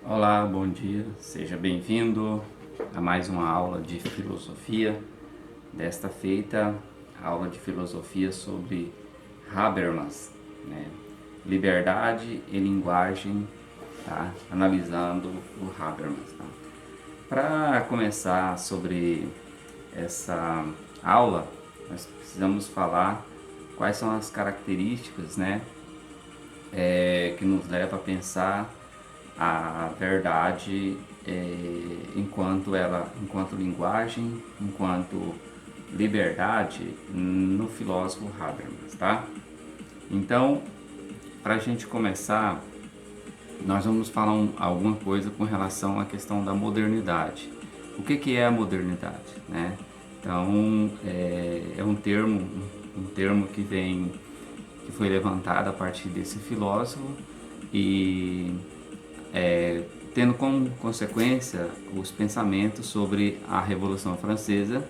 Olá, bom dia, seja bem-vindo a mais uma aula de filosofia. Desta feita, aula de filosofia sobre Habermas, né? Liberdade e linguagem, tá? Analisando o Habermas, tá? Para começar sobre essa aula, nós precisamos falar quais são as características, né, que nos leva a pensar a verdade enquanto linguagem, enquanto liberdade no filósofo Habermas, tá? Então, para a gente começar, nós vamos falar alguma coisa com relação à questão da modernidade. O que é a modernidade, né? Então, é um termo que foi levantado a partir desse filósofo e tendo como consequência os pensamentos sobre a Revolução Francesa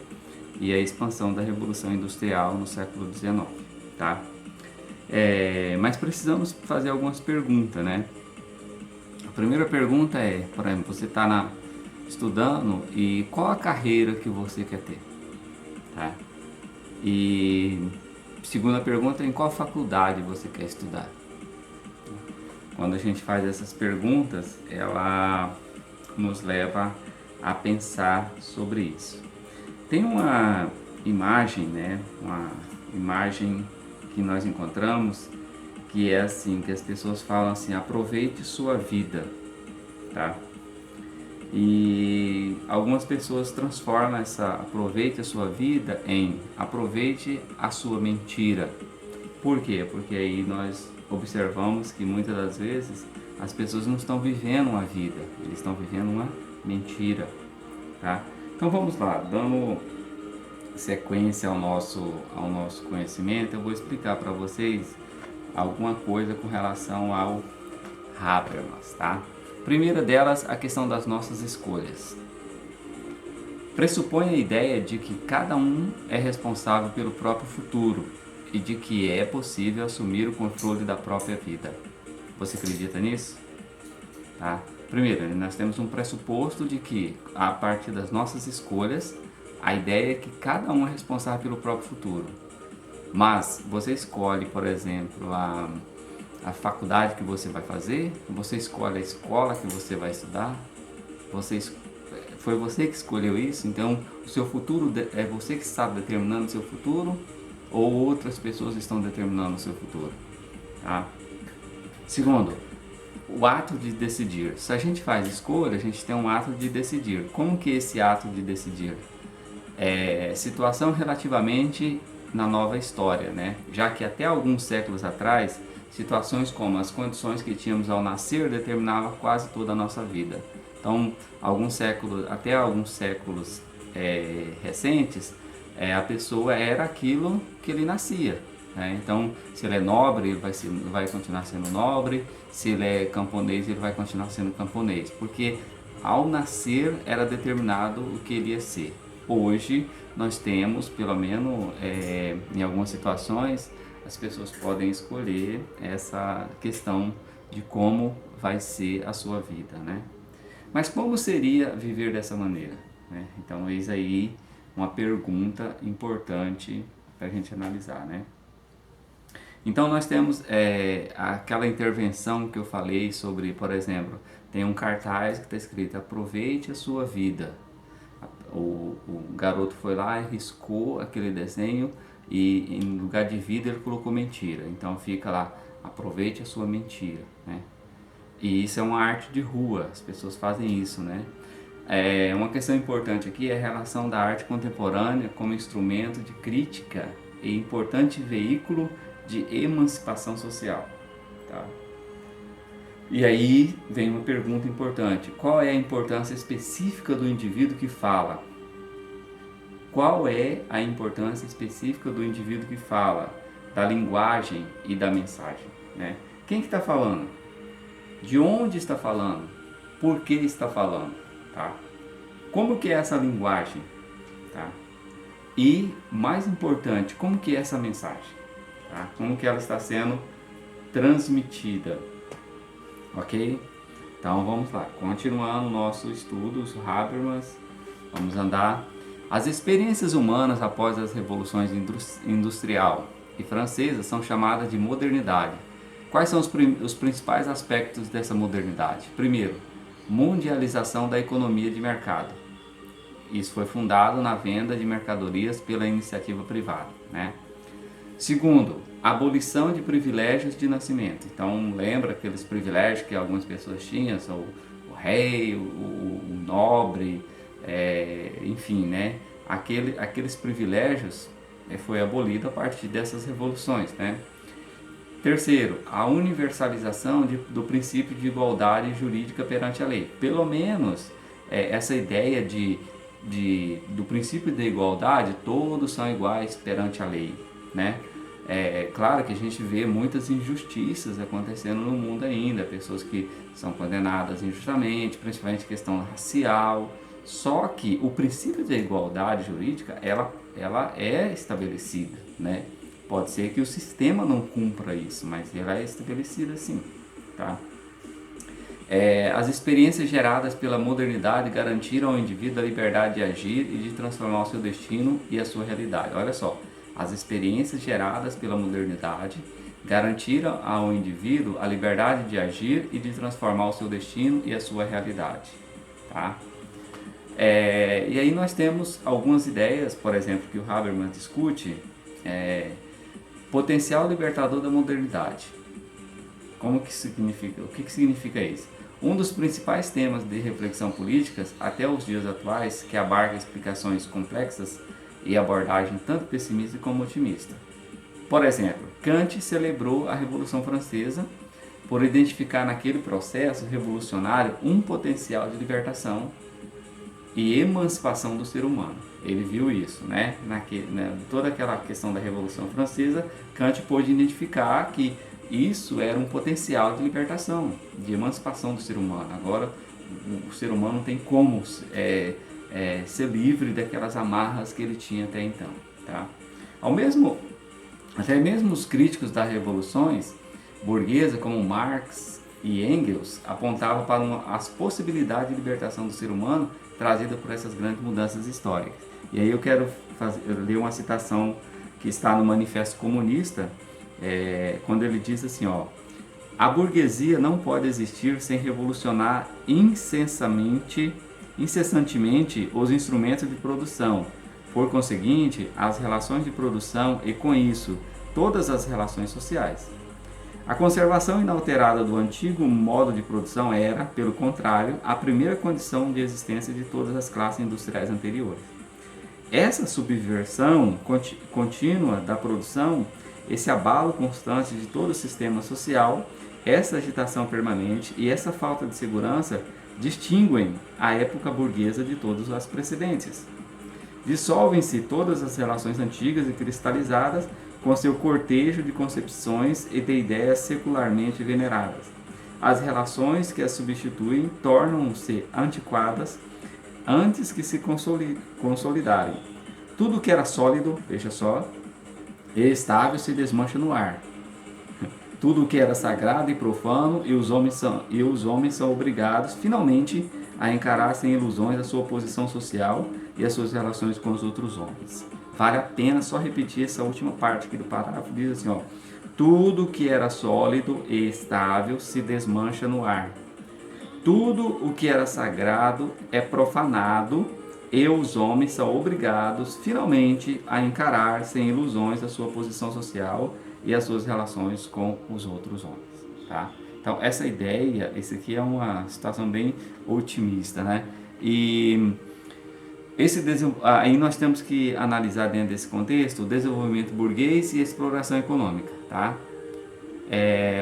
e a expansão da Revolução Industrial no século XIX, tá? Mas precisamos fazer algumas perguntas, né? A primeira pergunta é, por exemplo, você está estudando e qual a carreira que você quer ter, tá? E segunda pergunta é em qual faculdade você quer estudar. Quando a gente faz essas perguntas, ela nos leva a pensar sobre isso. Tem uma imagem, né? Uma imagem que nós encontramos que é assim, que as pessoas falam assim: aproveite sua vida, tá? E algumas pessoas transformam essa aproveite a sua vida em aproveite a sua mentira. Por quê? Porque aí nós observamos que muitas das vezes as pessoas não estão vivendo uma vida, eles estão vivendo uma mentira, tá? Então vamos lá, dando sequência ao nosso conhecimento, eu vou explicar para vocês alguma coisa com relação ao Habermas, tá? Primeira delas, a questão das nossas escolhas. Pressupõe a ideia de que cada um é responsável pelo próprio futuro e de que é possível assumir o controle da própria vida. Você acredita nisso? Tá? Primeiro, nós temos um pressuposto de que, a partir das nossas escolhas, a ideia é que cada um é responsável pelo próprio futuro. Mas você escolhe, por exemplo, a faculdade que você vai fazer, você escolhe a escola que você vai estudar, foi você que escolheu isso, então o seu futuro é você que está determinando o seu futuro ou outras pessoas estão determinando o seu futuro, tá? Segundo, o ato de decidir. Se a gente faz escolha, a gente tem um ato de decidir. Como que é esse ato de decidir? Situação relativamente na nova história, né? Já que até alguns séculos atrás, situações como as condições que tínhamos ao nascer determinavam quase toda a nossa vida. Então, até alguns séculos recentes, a pessoa era aquilo que ele nascia. Né? Então, se ele é nobre, ele vai continuar sendo nobre. Se ele é camponês, ele vai continuar sendo camponês. Porque ao nascer era determinado o que ele ia ser. Hoje nós temos, pelo menos em algumas situações, as pessoas podem escolher essa questão de como vai ser a sua vida, né? Mas como seria viver dessa maneira? Né? Então eis aí uma pergunta importante para a gente analisar, né? Então nós temos aquela intervenção que eu falei sobre, por exemplo, tem um cartaz que está escrito aproveite a sua vida. O garoto foi lá e riscou aquele desenho e em lugar de vida ele colocou mentira. Então fica lá, aproveite a sua mentira, né? E isso é uma arte de rua, as pessoas fazem isso, né? Uma questão importante aqui é a relação da arte contemporânea como instrumento de crítica e importante veículo de emancipação social, tá? E aí vem uma pergunta importante: qual é a importância específica do indivíduo que fala? Qual é a importância específica do indivíduo que fala, da linguagem e da mensagem, né? Quem que está falando? De onde está falando? Por que está falando? Tá? Como que é essa linguagem? Tá? E, mais importante, como que é essa mensagem? Tá? Como que ela está sendo transmitida? Ok? Então vamos lá, continuando o nosso estudo, os Habermas, vamos andar. As experiências humanas após as revoluções industrial e francesa são chamadas de modernidade. Quais são os principais aspectos dessa modernidade? Primeiro, mundialização da economia de mercado. Isso foi fundado na venda de mercadorias pela iniciativa privada, né? Segundo, abolição de privilégios de nascimento. Então, lembra aqueles privilégios que algumas pessoas tinham, são o rei, o nobre, enfim, né? Aqueles privilégios foi abolido a partir dessas revoluções, né? Terceiro, a universalização do princípio de igualdade jurídica perante a lei. Pelo menos essa ideia do princípio da igualdade, todos são iguais perante a lei, né? Claro que a gente vê muitas injustiças acontecendo no mundo ainda, pessoas que são condenadas injustamente, principalmente questão racial. Só que o princípio da igualdade jurídica, ela é estabelecida, né? Pode ser que o sistema não cumpra isso, mas ela é estabelecida sim, tá? As experiências geradas pela modernidade garantiram ao indivíduo a liberdade de agir e de transformar o seu destino e a sua realidade. Olha só, as experiências geradas pela modernidade garantiram ao indivíduo a liberdade de agir e de transformar o seu destino e a sua realidade, tá? E aí nós temos algumas ideias, por exemplo, que o Habermas discute, potencial libertador da modernidade. Como que significa? O que significa isso? Um dos principais temas de reflexão políticas até os dias atuais, que abarca explicações complexas e abordagem tanto pessimista como otimista. Por exemplo, Kant celebrou a Revolução Francesa por identificar naquele processo revolucionário um potencial de libertação e emancipação do ser humano. Ele viu isso, né? Toda aquela questão da Revolução Francesa, Kant pôde identificar que isso era um potencial de libertação, de emancipação do ser humano. Agora, o ser humano não tem como ser livre daquelas amarras que ele tinha até então, tá? Até mesmo os críticos das revoluções burguesas, como Marx e Engels, apontavam para as possibilidades de libertação do ser humano trazida por essas grandes mudanças históricas. E aí eu quero ler uma citação que está no Manifesto Comunista, quando ele diz assim, ó: a burguesia não pode existir sem revolucionar incessantemente os instrumentos de produção, por conseguinte, as relações de produção e, com isso, todas as relações sociais. A conservação inalterada do antigo modo de produção era, pelo contrário, a primeira condição de existência de todas as classes industriais anteriores. Essa subversão contínua da produção, esse abalo constante de todo o sistema social, essa agitação permanente e essa falta de segurança distinguem a época burguesa de todas as precedentes. Dissolvem-se todas as relações antigas e cristalizadas com seu cortejo de concepções e de ideias secularmente veneradas. As relações que as substituem tornam-se antiquadas antes que se consolidarem. Tudo que era sólido, veja só, e estável se desmancha no ar. Tudo que era sagrado e profano, e os homens são obrigados, finalmente, a encarar sem ilusões a sua posição social e as suas relações com os outros homens. Vale a pena só repetir essa última parte aqui do parágrafo, diz assim, ó: tudo que era sólido e estável se desmancha no ar. Tudo o que era sagrado é profanado e os homens são obrigados, finalmente, a encarar sem ilusões a sua posição social e as suas relações com os outros homens, tá? Então, essa ideia, esse aqui é uma situação bem otimista, né? E aí nós temos que analisar dentro desse contexto o desenvolvimento burguês e a exploração econômica, tá?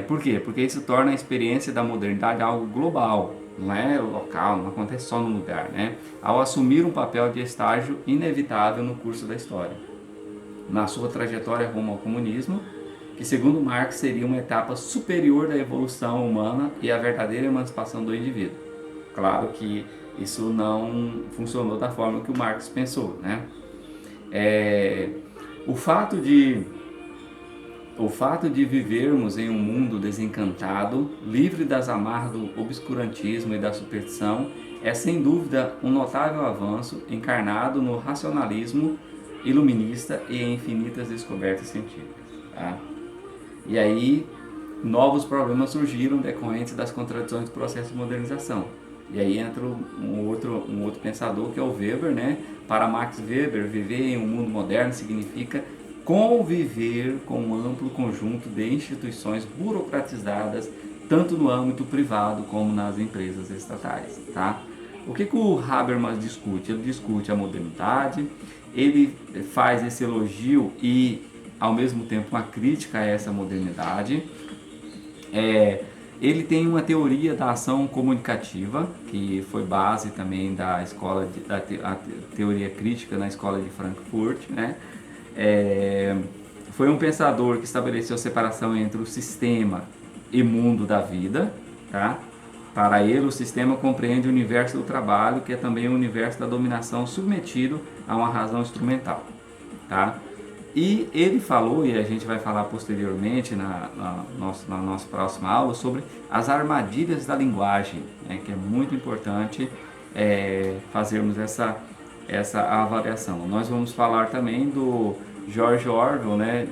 Por quê? Porque isso torna a experiência da modernidade algo global, não é local, não acontece só num lugar, né? Ao assumir um papel de estágio inevitável no curso da história, na sua trajetória rumo ao comunismo, que segundo Marx seria uma etapa superior da evolução humana e a verdadeira emancipação do indivíduo. Claro que isso não funcionou da forma que o Marx pensou, né? O fato de O fato de vivermos em um mundo desencantado, livre das amarras do obscurantismo e da superstição, é sem dúvida um notável avanço encarnado no racionalismo iluminista e em infinitas descobertas científicas. Tá? E aí, novos problemas surgiram decorrentes das contradições do processo de modernização. E aí entra um outro pensador, que é o Weber, né? Para Max Weber, viver em um mundo moderno significa conviver com um amplo conjunto de instituições burocratizadas, tanto no âmbito privado como nas empresas estatais. Tá? O que o Habermas discute? Ele discute a modernidade, ele faz esse elogio e, ao mesmo tempo, uma crítica a essa modernidade. Ele tem uma teoria da ação comunicativa, que foi base também da escola da teoria crítica na escola de Frankfurt, né? Foi um pensador que estabeleceu separação entre o sistema e mundo da vida, tá? Para ele, o sistema compreende o universo do trabalho, que é também o universo da dominação submetido a uma razão instrumental, tá? E ele falou, e a gente vai falar posteriormente na nossa próxima aula, sobre as armadilhas da linguagem, né, que é muito importante fazermos essa avaliação. Nós vamos falar também do George Orwell, né,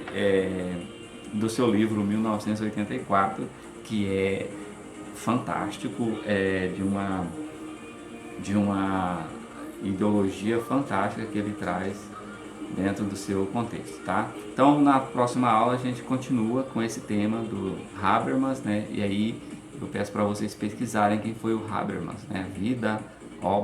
do seu livro 1984, que é fantástico, de uma ideologia fantástica que ele traz dentro do seu contexto, tá? Então, na próxima aula a gente continua com esse tema do Habermas, né? E aí eu peço para vocês pesquisarem quem foi o Habermas, né? Vida, obra